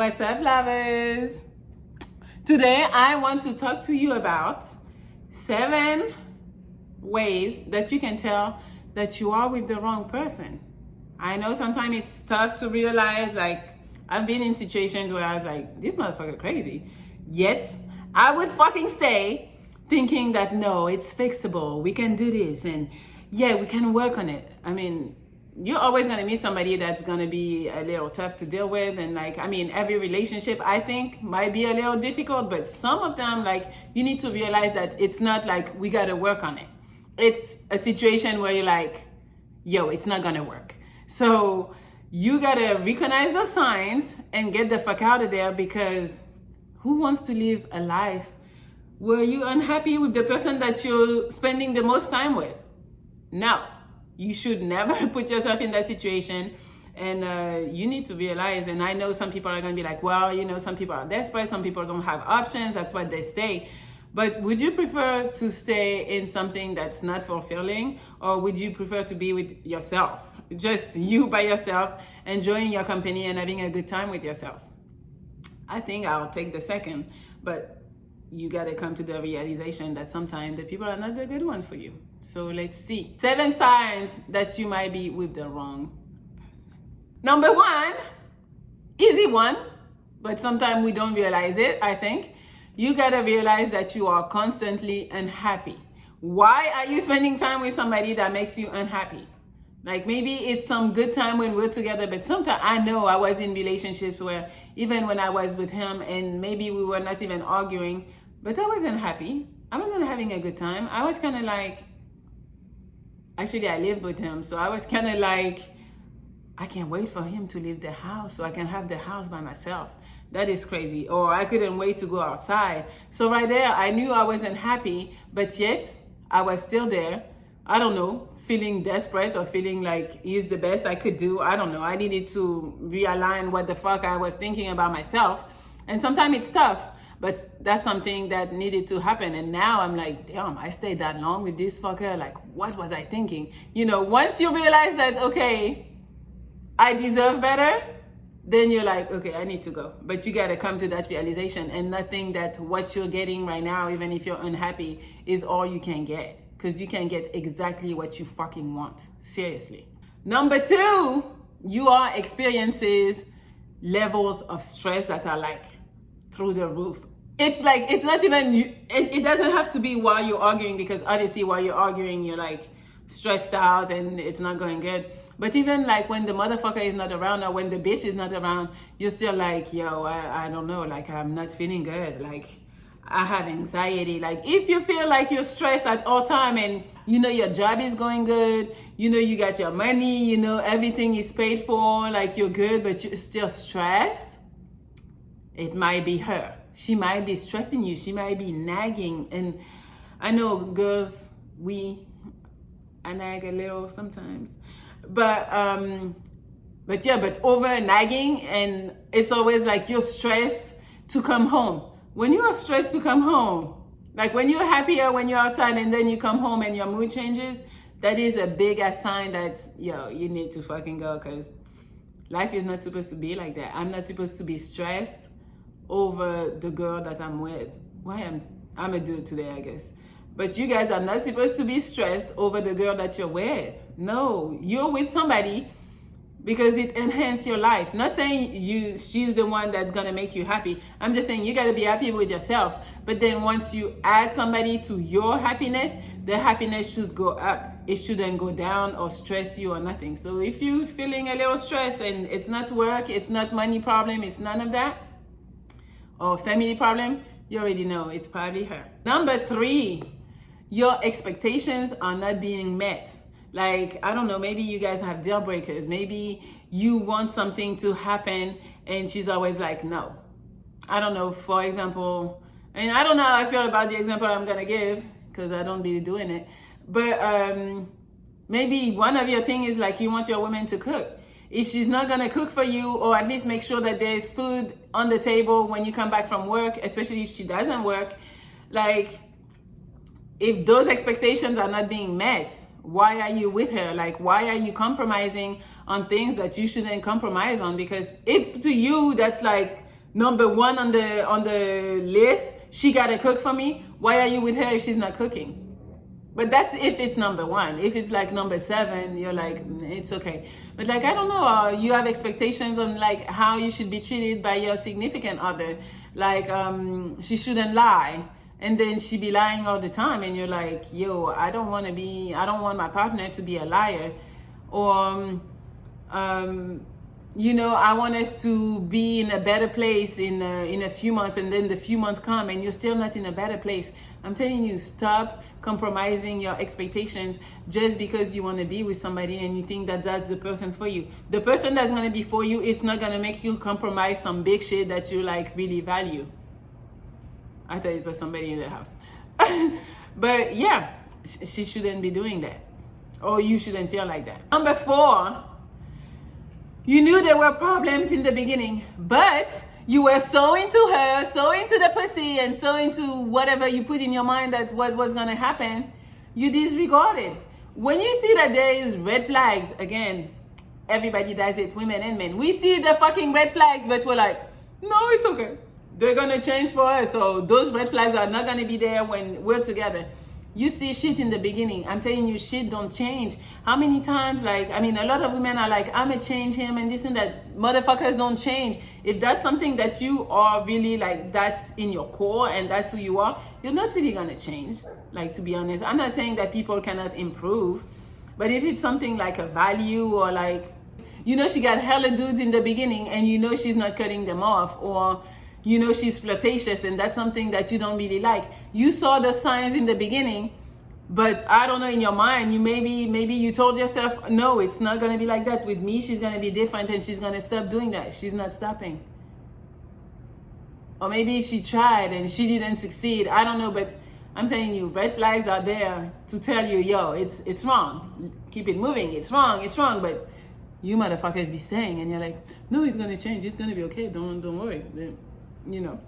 What's up, lovers? Today I want to talk to you about 7 ways that you can tell that you are with the wrong person. I know sometimes it's tough to realize, like, I've been in situations where I was like, this motherfucker crazy. Yet I would fucking stay thinking that no, it's fixable. We can do this and yeah, we can work on it. I mean, you're always going to meet somebody that's going to be a little tough to deal with. And like, I mean, every relationship I think might be a little difficult, but some of them, like, you need to realize that it's not like we got to work on it. It's a situation where you're like, yo, it's not going to work. So you got to recognize those signs and get the fuck out of there, because who wants to live a life where you're unhappy with the person that you're spending the most time with? No. You should never put yourself in that situation, and you need to realize, and I know some people are going to be like, well, you know, some people are desperate, some people don't have options, that's why they stay. But would you prefer to stay in something that's not fulfilling, or would you prefer to be with yourself? Just you by yourself, enjoying your company and having a good time with yourself? I think I'll take the second, but you got to come to the realization that sometimes the people are not the good one for you. So let's see. 7 signs that you might be with the wrong person. Number 1, easy one, but sometimes we don't realize it, I think. You got to realize that you are constantly unhappy. Why are you spending time with somebody that makes you unhappy? Like, maybe it's some good time when we're together, but sometimes I know I was in relationships where even when I was with him and maybe we were not even arguing, but I wasn't happy. I wasn't having a good time. I was kind of like, actually I lived with him, so I was kind of like, I can't wait for him to leave the house so I can have the house by myself. That is crazy. Or I couldn't wait to go outside. So right there, I knew I wasn't happy, but yet I was still there. I don't know, feeling desperate or feeling like he's the best I could do. I don't know. I needed to realign what the fuck I was thinking about myself. And sometimes it's tough, but that's something that needed to happen. And now I'm like, damn, I stayed that long with this fucker. Like, what was I thinking? You know, once you realize that, okay, I deserve better, then you're like, okay, I need to go. But you got to come to that realization and not think that what you're getting right now, even if you're unhappy, is all you can get. Because you can get exactly what you fucking want. Seriously. Number 2, you are experiencing levels of stress that are like through the roof. It's like, it's not even, it doesn't have to be while you're arguing, because obviously while you're arguing, you're like stressed out and it's not going good. But even like when the motherfucker is not around, or when the bitch is not around, you're still like, yo, I don't know, like I'm not feeling good. Like I have anxiety. Like if you feel like you're stressed at all time and you know your job is going good, you know you got your money, you know everything is paid for, like you're good, but you're still stressed, it might be her. She might be stressing you. She might be nagging. And I know girls, I nag a little sometimes. But yeah, but over nagging, and it's always like you're stressed to come home. When you are stressed to come home, like when you're happier when you're outside and then you come home and your mood changes, that is a big ass sign that, yo, you need to fucking go, because life is not supposed to be like that. I'm not supposed to be stressed over the girl that I'm with. Why I'm a dude today, I guess. But you guys are not supposed to be stressed over the girl that you're with. No, you're with somebody because it enhances your life. Not saying she's the one that's gonna make you happy. I'm just saying you gotta be happy with yourself. But then once you add somebody to your happiness, the happiness should go up. It shouldn't go down or stress you or nothing. So if you're feeling a little stressed and it's not work, it's not money problem, it's none of that, or family problem, you already know it's probably her. Number 3, your expectations are not being met. Like, I don't know, maybe you guys have deal breakers. Maybe you want something to happen and she's always like, no. I don't know, for example, and I don't know how I feel about the example I'm gonna give, because I don't be doing it. But maybe one of your things is like you want your woman to cook. If she's not gonna cook for you, or at least make sure that there's food on the table when you come back from work, especially if she doesn't work, like if those expectations are not being met, why are you with her? Like, why are you compromising on things that you shouldn't compromise on? Because if to you that's like number one on the list. She gotta cook for me. Why are you with her if she's not cooking? But that's if it's number one. If it's like number 7, you're like, it's okay. But like, I don't know, you have expectations on like how you should be treated by your significant other. Like, she shouldn't lie. And then she be lying all the time. And you're like, yo, I don't want my partner to be a liar. Or, you know, I want us to be in a better place in a few months, and then the few months come and you're still not in a better place. I'm telling you, stop compromising your expectations just because you want to be with somebody and you think that that's the person for you. The person that's going to be for you is not going to make you compromise some big shit that you like really value. I thought it was somebody in the house. But yeah, she shouldn't be doing that. Or you shouldn't feel like that. Number 4, you knew there were problems in the beginning, but you were so into her, so into the pussy, and so into whatever you put in your mind that what was going to happen, you disregarded. When you see that there is red flags, again, everybody does it, women and men. We see the fucking red flags, but we're like, no, it's okay. They're going to change for us. So those red flags are not going to be there when we're together. You see shit in the beginning. I'm telling you, shit don't change. How many times, like, I mean, a lot of women are like, I'm gonna change him and this and that. Motherfuckers don't change. If that's something that you are really like, that's in your core and that's who you are, you're not really gonna change. Like, to be honest, I'm not saying that people cannot improve, but if it's something like a value or like, you know, she got hella dudes in the beginning and you know she's not cutting them off, or you know she's flirtatious and that's something that you don't really like. You saw the signs in the beginning, but I don't know, in your mind, you maybe you told yourself, no, it's not going to be like that. With me, she's going to be different and she's going to stop doing that. She's not stopping. Or maybe she tried and she didn't succeed. I don't know, but I'm telling you, red flags are there to tell you, yo, it's wrong. Keep it moving. It's wrong. But you motherfuckers be saying, and you're like, no, it's going to change. It's going to be okay. Don't worry. You know,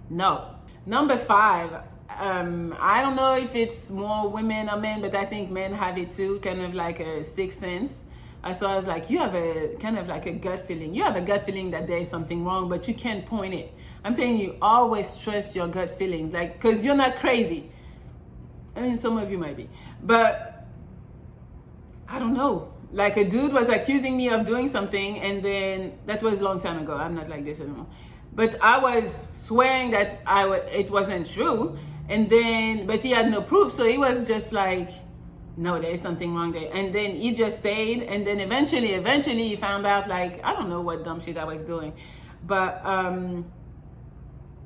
no. Number 5, I don't know if it's more women or men, but I think men have it too, kind of like a sixth sense. So I was like, you have a kind of like a gut feeling. You have a gut feeling that there is something wrong, but you can't point it. I'm telling you, always trust your gut feelings, like, because you're not crazy. I mean, some of you might be, but I don't know. Like, a dude was accusing me of doing something, and then that was a long time ago. I'm not like this anymore. But I was swearing that it wasn't true, and then, but he had no proof, so he was just like, no, there is something wrong there. And then he just stayed, and then eventually he found out, like, I don't know what dumb shit I was doing, but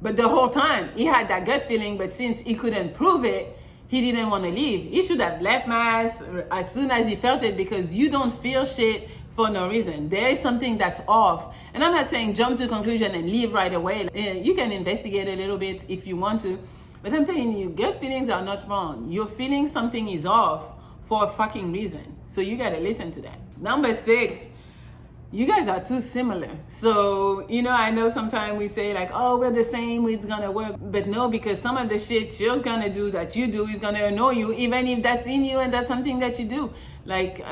the whole time he had that gut feeling, but since he couldn't prove it, he didn't want to leave. He should have left my ass as soon as he felt it, because you don't feel shit for no reason. There is something that's off. And I'm not saying jump to conclusion and leave right away. You can investigate a little bit if you want to. But I'm telling you, gut feelings are not wrong. You're feeling something is off for a fucking reason. So you gotta listen to that. Number 6, you guys are too similar. So, you know, I know sometimes we say like, oh, we're the same, it's gonna work. But no, because some of the shit she's gonna do that you do is gonna annoy you, even if that's in you and that's something that you do. Like,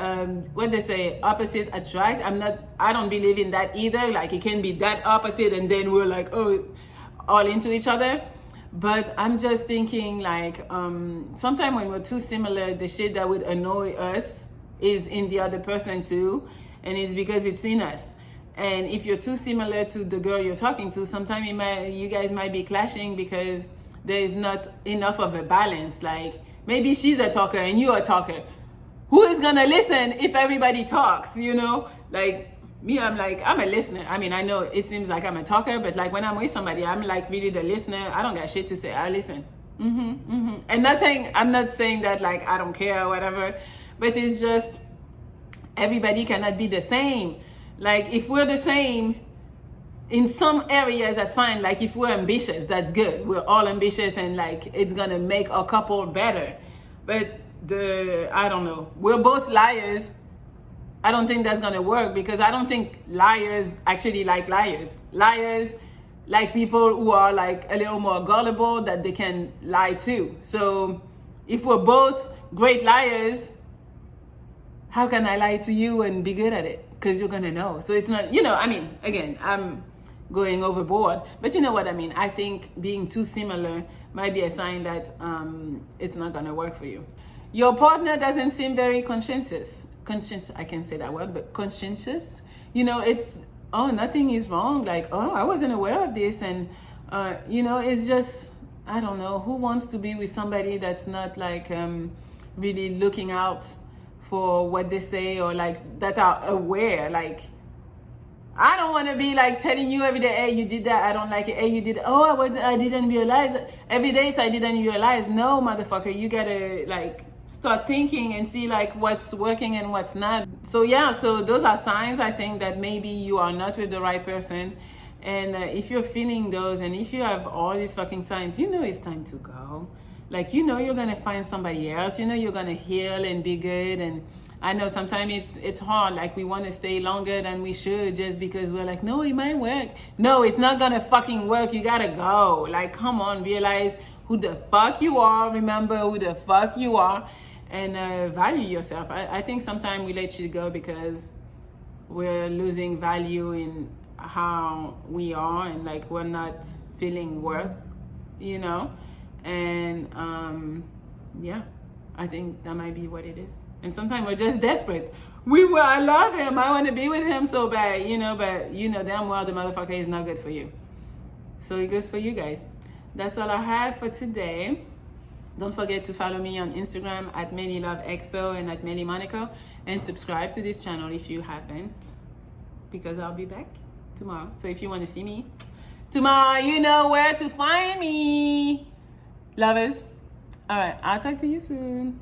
what they say, opposite attract. I don't believe in that either. Like, it can be that opposite and then we're like, oh, all into each other. But I'm just thinking like, sometimes when we're too similar, the shit that would annoy us is in the other person too. And it's because it's in us. And if you're too similar to the girl you're talking to, sometimes you guys might be clashing because there is not enough of a balance. Like, maybe she's a talker and you're a talker. Who is gonna listen if everybody talks, you know? Like, me, I'm a listener. I mean, I know it seems like I'm a talker, but like when I'm with somebody, I'm like really the listener. I don't got shit to say, I listen. And I'm not saying that like I don't care or whatever, but it's just, everybody cannot be the same. Like, if we're the same in some areas, that's fine. Like, if we're ambitious, that's good. We're all ambitious and like it's gonna make our couple better. But I don't know, we're both liars. I don't think that's gonna work, because I don't think liars actually like liars. Liars like people who are like a little more gullible, that they can lie too. So if we're both great liars, how can I lie to you and be good at it? Because you're gonna know. So it's not, you know, I mean, again, going overboard. But you know what I mean. I think being too similar might be a sign that it's not gonna work for you. Your partner doesn't seem very conscientious. I can't say that word, but conscientious. You know, it's, oh, nothing is wrong. Like, oh, I wasn't aware of this. And, you know, it's just, I don't know, who wants to be with somebody that's not like really looking out for what they say, or like that are aware. Like, I don't want to be like telling you every day, hey, you did that, I don't like it. Hey, you did, oh, I didn't realize. Every day, so I didn't realize. No, motherfucker, you gotta like start thinking and see like what's working and what's not. So yeah, so those are signs, I think, that maybe you are not with the right person. And if you're feeling those, and if you have all these fucking signs, you know it's time to go. Like, you know you're gonna find somebody else. You know you're gonna heal and be good. And I know sometimes it's hard. Like, we want to stay longer than we should just because we're like, no, it might work. No, it's not gonna fucking work. You gotta go. Like, come on, realize who the fuck you are. Remember who the fuck you are, and value yourself. I think sometimes we let shit go because we're losing value in how we are, and like we're not feeling worth, you know. And yeah, I think that might be what it is. And sometimes we're just desperate. I love him, I want to be with him so bad, you know, but you know damn well the motherfucker is not good for you. So it goes for you guys. That's all I have for today. Don't forget to follow me on Instagram at MelliLoveXO and at Melli Monaco, and subscribe to this channel if you haven't, because I'll be back tomorrow. So if you want to see me tomorrow, you know where to find me. Lovers. All right, I'll talk to you soon.